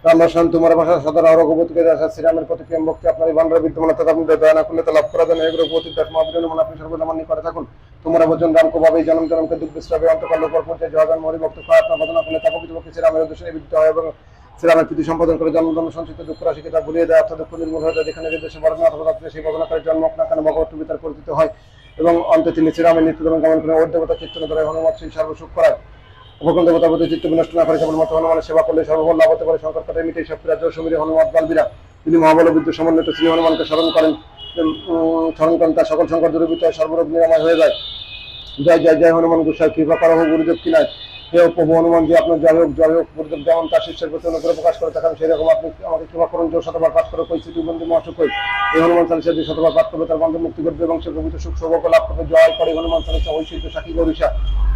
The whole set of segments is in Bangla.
রামবাসন তোমার ভাষা সদর রঘুপতিকে আসা শ্রীরামের প্রতি প্রেম ভক্তি আপনার এই ভান্ডার বিদ্যমান তথা আপনি দয়া না করলে তা লাভ করা দেন এগুলো প্রতি দাস মহাবীর মন আপনি সর্বদা মান্য করে থাকুন তোমরা ভোজন রামকে ভাবে জনম জনমকে দুঃখ বিশ্রাবে অন্তকাল লোক পর্যায়ে জয়গান মরি ভক্ত খায় আপনার বদনা করলে তা প্রকৃত পক্ষে শ্রীরামের উদ্দেশ্যে নিবৃত্ত হয় এবং শ্রীরামের প্রীতি সম্পাদন করে জন্ম জন্ম সঞ্চিত দুঃখ রাশিকে তা ভুলিয়ে দেয় অর্থ দুঃখ নির্মূল হয়ে যায় যেখানে যে দেশে বড় অথবা সেই বদনাকারী জন্ম আপনার কেন ভগবত বিতার পরিচিত হয় এবং অন্তে তিনি শ্রীরামের নিত্যতম গমন করে ওর দেবতা চিত্তন ধরে হনুমত সেই সর্বসুখ করায় উপকূল দেবতা প্রতি চিত্ত বিনষ্ট না করে কেবলমাত্র হনুমানের সেবা করলে সর্বফল লাভ হতে পারে সংকট কাটে মিটে সব রাজ্য সমীরে হনুমত বালবীরা তিনি মহাবল বিদ্যুৎ সমন্বিত শ্রী হনুমানকে স্মরণ করেন তার সকল সংকট দূরীভূত হয় সর্বরোগ নিরাময় হয়ে যায় জয় জয় জয় হনুমান গোসাই কৃপা করা হোক গুরুদেব কিনায় হে প্রভু হনুমান যে আপনার জয় হোক গুরুদেব যেমন তার শিষ্যের প্রতি অনুগ্রহ প্রকাশ করে থাকেন সেই রকম আপনি আমাকে কৃপা করুন যে শতবার পাঠ করে পরিস্থিতি বন্ধু মহাসুখ হই এই হনুমান চালিশা যে শতবার পাঠ করবে তার বন্ধু মুক্তি করবে এবং সে প্রভৃত সুখ সৌভাগ্য লাভ করবে জয় করে হনুমান চালিশা ঐশ্বর্য সাক্ষী গৌরীষা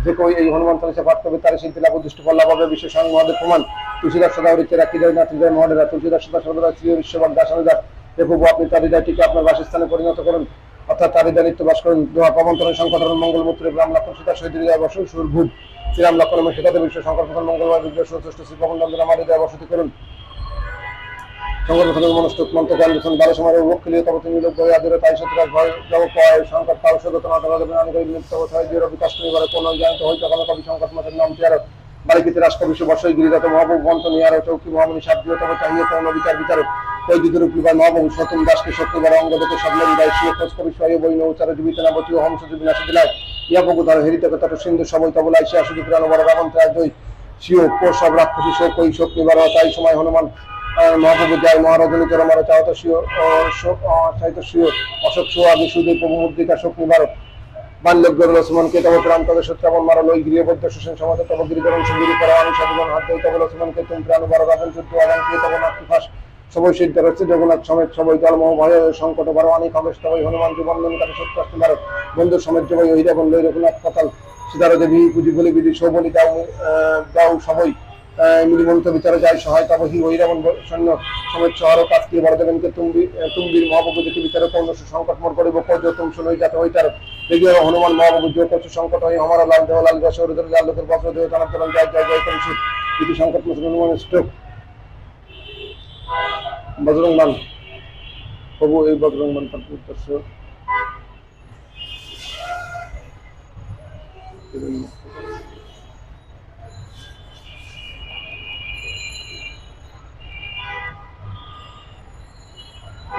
যে কই এই হনুমান চালিশা পাঠ করবে তার শিল্পী লাভ উদ্দিষ্ট ফল লাভ হবে বিশ্ব স্বয়ং মহাদেব প্রমাণ তুলসীদাস সদা হরিতে রাখি জয় নাথ জয় মহাদেরা তুলসীদাস সদা সর্বদা শ্রী ঈশ্বর দাসানুদাস হে প্রভু আপনি তার হৃদয়টিকে আপনার বাসস্থানে পরিণত করুন অর্থাৎ তার হৃদয় নিত্য বাস করুন দোয়া পবন্তরণ সংকটন মঙ্গল মূত্রে রাম লক্ষণ সীতা শহীদ হৃদয় বসুন সুরভূপ শ্রীরাম লক্ষণ এবং সীতাতে বিশ্ব শঙ্কর প্রধান মঙ্গলবার বিজয় সুশ্রেষ্ঠ শ্রী পবন নন্দন আমার হৃদয় বসতি করুন শঙ্কর প্রধানের মনস্তুত মন্ত্র গান লিখন বারো সময় বক্ষলীয় তব তিনি লোক গয়ে আদরে তাই সত্যরাজ ভয় জব কয় শঙ্কর তাও সদতনা ধরাদেবেন অনুকরী নিত্য হয় যে রবি কাষ্ট নিবারে কোন জ্ঞানত হয় তখন কবি শঙ্কর মাসের নাম চেয়ার বালিকিতে রাষ্ট্র বিশ্ব বর্ষই গিরিজাত মহাবু বন্ত নিয়ার চৌকি মহামণি সাবদীয় তবে চাহিয়ে তখন বিচার বিচারক ওই দিকের উপরিবার মহাবু সতম দাসকে শক্তিবার অঙ্গ দেখে স্বপ্নের হৃদয় শিয়ে খোঁজ কবি স্বয় বই নৌচারে জীবিত নাবতী ও হংস বিনাশে দিলায় ইয়াপকু ধর হেরিতে তত সিন্ধু সবই তবলাই সে আসুদি পুরানো বড় রাবণ ত্রায় জয় শিও কো সব রাক্ষসী শোক ওই শোক নিবার তাই সময় হনুমান মহাপ্রভু জয় মহারাজনী চরম মারা চাহত শিও চাহিত শিও অশোক শো আগে সুদীপ প্রভু মুদ্রিকা শোক নিবারক বাল্যক গরল লক্ষ্মণকে তব প্রাণ তবে সত্যাবন মারল ওই গৃহবদ্ধ সুসেন সমাজ তব গিরিকরণ সুগিরি করা আমি সাধুগণ হাত দেই তব লক্ষ্মণকে তুমি প্রাণ বারো রাবণ যুদ্ধ আগামী তব নাথিফাস সবই সিদ্ধ রয়েছে জগন্নাথ সমেত সবই জলমহ ভয় সংকট বারো অনেক হবে তবই হনুমান বন্ধন কাটে সত্যাস্তি মারক বন্ধুর সমেত জবই ওই রকম লই রঘুনাথ পাতাল সীতার দেবী পুঁজি বলি বিধি সৌবলি দাও সবই মিলিমন্ত বিচারে যায় সহায় তব হি ওই রকম সৈন্য সমেত শহর কাজকে বড় দেবেনকে তুম্বির মহাপ্রভু দেখে বিচারে কোন সংকট মোর করিব কর্য তুম শুনই যাতে হইতার দেখি হনুমান মহাপ্রভু যে কচু সংকট হয় আমার লাল দেহ লাল রস হৃদয় লাল লোকের বস্ত্র দেহ জানার চলন জয় জয় জয় করেছি যদি সংকট মুসলিম হনুমান স্ট্রোক বজরং বান প্রভু এই বজরং বান তার উদ্দেশ্য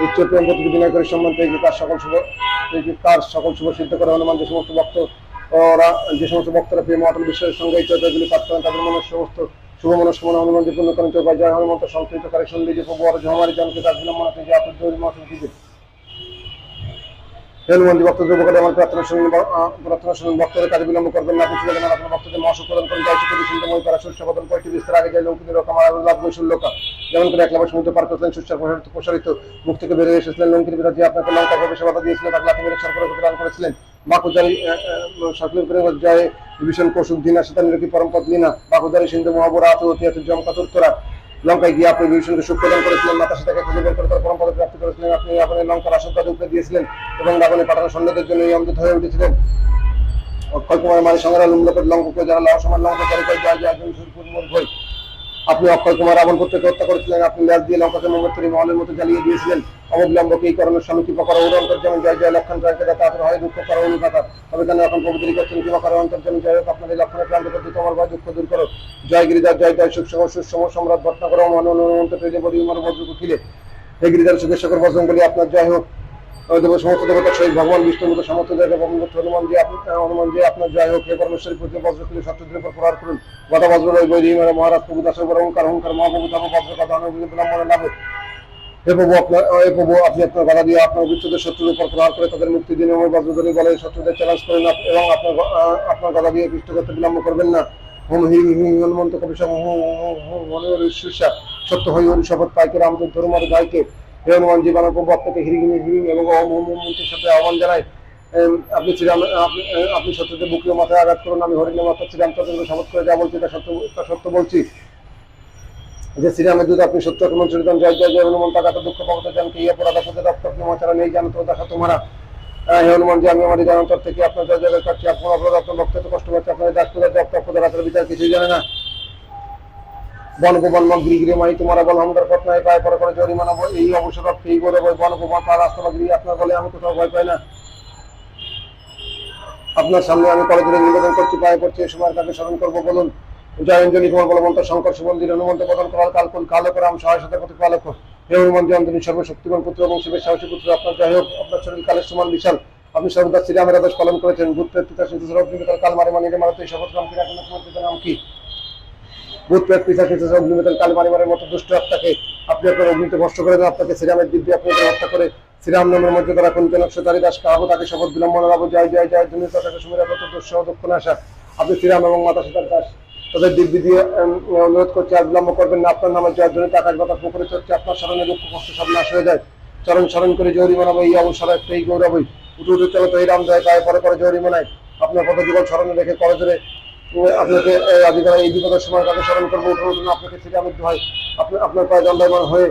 উচ্চ প্রেম প্রতি বিনয় করে সম্মান পেয়ে তার সকল শুভ সিদ্ধ করে হনুমান যে সমস্ত ভক্ত ওরা যে সমস্ত ভক্তরা প্রেম অটল বিশ্বের সঙ্গে এই চর্চাগুলি পাঠ করেন তাদের মনের সমস্ত শুভ মনস্কামনা হনুমান যে পূর্ণ করেন চোখ জয় হনুমন্ত সংকৃত করে শুনলে যে প্রভু আর জহমারি জনকে তার বিলম্বন আছে যে আপনার জয় মহাসন দিবে হনুমান যে ভক্তদের উপকারে আমার প্রার্থনা শুনুন ভক্তদের কাজে বিলম্ব করবেন না কিছু লাগেন আপনার ভক্তদের মহাসুখ প্রদান করেন জয় সুখী সিন্ধময় করা শস্য প্রদান কয়েকটি বিস্তার আগে যায় লৌকিক রকম লাভ বৈশুল্যকা যেমন করে একলাবার সমুদ্র পার করলেন শস্যের প্রসারিত মুখ থেকে বেরিয়ে এসেছিলেন লঙ্কির বিরাজ যে আপনাকে লঙ্কা প্রবেশ বাধা দিয়েছিলেন তাকে লাথি মেরে সরকার প্রদান করেছিলেন বাকুজারি সকলের করে জয় বিভীষণ কৌশুক দিনা সীতা নিরকি পরমপদ লীনা বাকুজারি সিন্ধু মহাবরা আতু অতি আতু জমকাতুর তোরা লঙ্কায় গিয়ে আপনি বিভীষণকে সুখ প্রদান করেছিলেন মাতা সীতাকে খুঁজে বের করে তার পরমপদ প্রাপ্তি করেছিলেন আপনি আপনার লঙ্কার আশঙ্কা উপরে দিয়েছিলেন এবং রাবণের পাঠানো সৈন্যদের জন্য এই অমৃত হয়ে উঠেছিলেন অক্ষয় কুমার মারি সংগ্রাম লঙ্কের লঙ্ককে যারা লহসমান লঙ্কা করে জয় জয় ভয় আপনি অক্ষয় কুমার রাবণ পুত্রকে হত্যা করেছিলেন আপনি ল্যাস দিয়ে লঙ্কাকে মঙ্গলতরী মহলের মতো জ্বালিয়ে দিয়েছিলেন অবলম্বকে এই কারণের স্বামী কৃপা করা ওর অন্তর্জমন জয় জয় লক্ষণ জয়কে তাদের হয় দুঃখ করা অনুপাতা তবে কেন এখন প্রভুদের করছেন কৃপা করা অন্তর্জমন জয় হোক আপনাদের লক্ষণের প্রান্ত প্রতি তোমার ভয় দুঃখ দূর করো জয় গিরিদার জয় জয় সুখ সুষম সম্রাট ভট্টা করো মনোনন্ত তৈরি বলি আমার বজ্র কুঠিলে হে গিরিদার সুখেশ্বর বজ্রং বলি আপনার জয় হোক সমস্ত দেবতার সহিত ভগবান বিষ্ণুর মতো সমস্ত জায়গায় হনুমান যে আপনার জয় হোক হে পরমেশ্বরী প্রতি বজ্র তুলে সত্যদের উপর প্রহার করুন গদা বজ্র রই বৈরী মহারাজ প্রভু দাসের উপর অহংকার মহাপ্রভু তব বজ্র কথা বিলম্বনে লাভ হে প্রভু আপনি আপনার গদা দিয়ে আপনার বিচ্ছুদের শত্রুর উপর প্রহার করে তাদের মুক্তি দিন এবং বজ্রধরী বলে শত্রুদের চ্যালেঞ্জ করেন এবং আপনার গদা দিয়ে পৃষ্ঠ করতে বিলম্ব করবেন না হোম হিং হিং হনুমন্ত কবি শীর্ষা সত্য হই হরি শপথ পাইকে রামদের ধর্মার গায়কে হে হনুমান জীবন প্রভু আপনাকে হিরিং হিরিং এবং ওম হোম মন্ত্রের সাথে আহ্বান জানাই আপনি শ্রীরাম আপনি সত্যতে বুকের মাথায় আঘাত করুন আমি হরিণের মাথা শ্রীরামচন্দ্রকে শপথ করে যা বলছি তা সত্য বলছি যে শ্রীরামের দুধ আপনি সত্য আক্রমণ চরিতন জয় জয় জয় হনুমান টাকা দুঃখ পাবতে জান কি অপরাধ আপদে রক্ত ছাড়া নেই জানো তো দেখা তোমারা হে হনুমান যে আমি আমার হৃদয়ান্তর থেকে আপনার জয় জয় কাটছি আপনার অপরাধ আপনার ভক্ত কষ্ট পাচ্ছে আপনার ডাক্তার জপ তপদের বিচার কিছুই জানে না বন গোবন গৃহ মাই তোমার বল হামদার পটনায় পায় পরে করে জরিমানা এই অবসর এই করে বন গোবন পা রাস্তা বা গৃহ আপনার বলে আমি কোথাও ভয় পাই না। আপনার সামনে আমি কলেজে নিবেদন করছি, পায়ে পড়ছি, এই সময় তাকে স্মরণ করবো বলুন। জয়ঞ্জলি কুমার বলবন্ত শঙ্কর সুমন্দির হনুমন্ত প্রদান করার কালকুল কালো করে আমি সহায়তা করতে পালক হে হনুমান জয়ন্তনী সর্বশক্তিমান পুত্র এবং শিবের সাহসী পুত্র, আপনার যাই হোক আপনার শরীর কালের সমান বিশাল, আপনি সর্বদা শ্রীরামের আদেশ পালন করেছেন। ভূতের পিতা অগ্নিমিতাল কাল মারে মানিয়ে মারতে এই শপথ রাম কিনা তোমার পিতার নাম কি? ভূতপ্রেত পিতা অগ্নিমিতাল কাল মারি মারের মতো দুষ্ট আত্মাকে আপনি আপনার অগ্নিতে ভস্ত করে দেন, আপনাকে শ্রীরামের দিব্যে আপনি হত্যা করে শ্রীরাম নামের মর্যাদা রাখুন। জনক সদারি দাস কাহাবো তাকে শপথ বিলম্বন রাবো জয় জয় জয় ধনী তাকে সুমিরা কত দুঃসহ দক্ষিণ আসা। আপনি শ্রীরাম এবং মাতা সীতার দাস তাদের দিব্যি দিয়ে অনুরোধ করছে আর বিলম্ব করবেন না। আপনার নামে জয় ধ্বনিতে আকাশ বাতাস পুকুরে চড়ছে, আপনার স্মরণে দুঃখ কষ্ট সব নাশ হয়ে যায়। চরণ স্মরণ করে জৌরি মানাবো এই অবসর একটা এই গৌরবই উঠু উঠু চলো তো এই রাম জয় গায়ে পরে করে জৌরি মানায়। আপনার কত জীবন স্মরণে রেখে করজোরে আপনাকে আদিকাল এই বিপদের সময় তাকে স্মরণ করবো। উঠুন উঠুন আপনাকে শ্রীরামের দোহাই, আপনি আপনার পায়ে দণ্ডায়মান হয়ে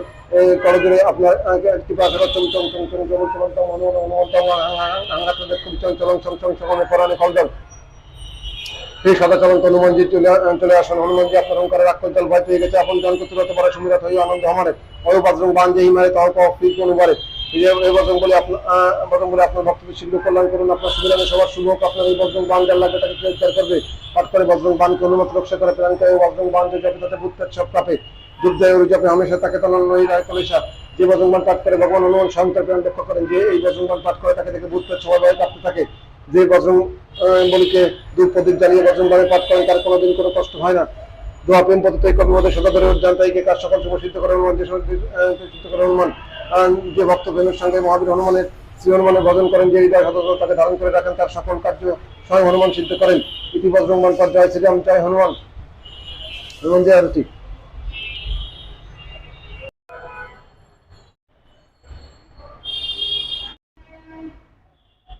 করজোরে আপনার কৃপা করে চমচম চমচম চমন চলন্তম হনুমন্তম আঙ্গাতে খুব চঞ্চলং চমচম সকলে পরাণে ফলদল। সেই সদা চলন্ত হনুমানজি চলে আসেন। হনুমানজি আপনার অহংকারের আক্রজল ভয় পেয়ে গেছে, আপন জনকে তুলতে পারে সুমিরাত হয়ে আনন্দ আমারে অয় বজ্রং বান যে হিমারে তহ কীর্তি অনুবারে। এই বজ্রং বলে আপনার ভক্তদের শীঘ্র কল্যাণ করুন, আপনার সুবিধানে সবার শুভ হোক। আপনার এই বজ্রং বান যার লাগবে তাকে উদ্ধার করবে, পাঠ করে বজ্রং বানকে অনুমত রক্ষা করে প্রাণ করে বজ্রং বান যে যাবে তাতে ভূতের সব কাপে যুদ্ধ আপনি হামেশা তাকে তনন নই রায় কলেশা। যে বজ্রং বান পাঠ করে ভগবান হনুমান সন্তান প্রাণ রক্ষা করেন, যে এই বজ্রং বান পাঠ করে তাকে দেখে ভূতের সবাই ভয় কাঁপতে থাকে। যে বজ্রং বলিকে দুধ প্রদীপ জ্বালিয়ে বজ্রং বানে পাঠ করেন তার কোনোদিন কোনো কষ্ট হয় না। দোয়া প্রেম পদ্ধতি কর্মদের সদা ধরে উদ্যান তাইকে কাজ সকল শুভ সিদ্ধ করে হনুমান যে সিদ্ধ করে হনুমান। যে ভক্ত প্রেমের সঙ্গে মহাবীর হনুমানের শ্রী হনুমানের ভজন করেন, যে হৃদয় সদা তাকে ধারণ করে রাখেন, তার সকল কার্য স্বয়ং হনুমান সিদ্ধ করেন। ইতি বজ্রং বান পর জয় শ্রীরাম জয় হনুমান হনুমান জয় আরতি।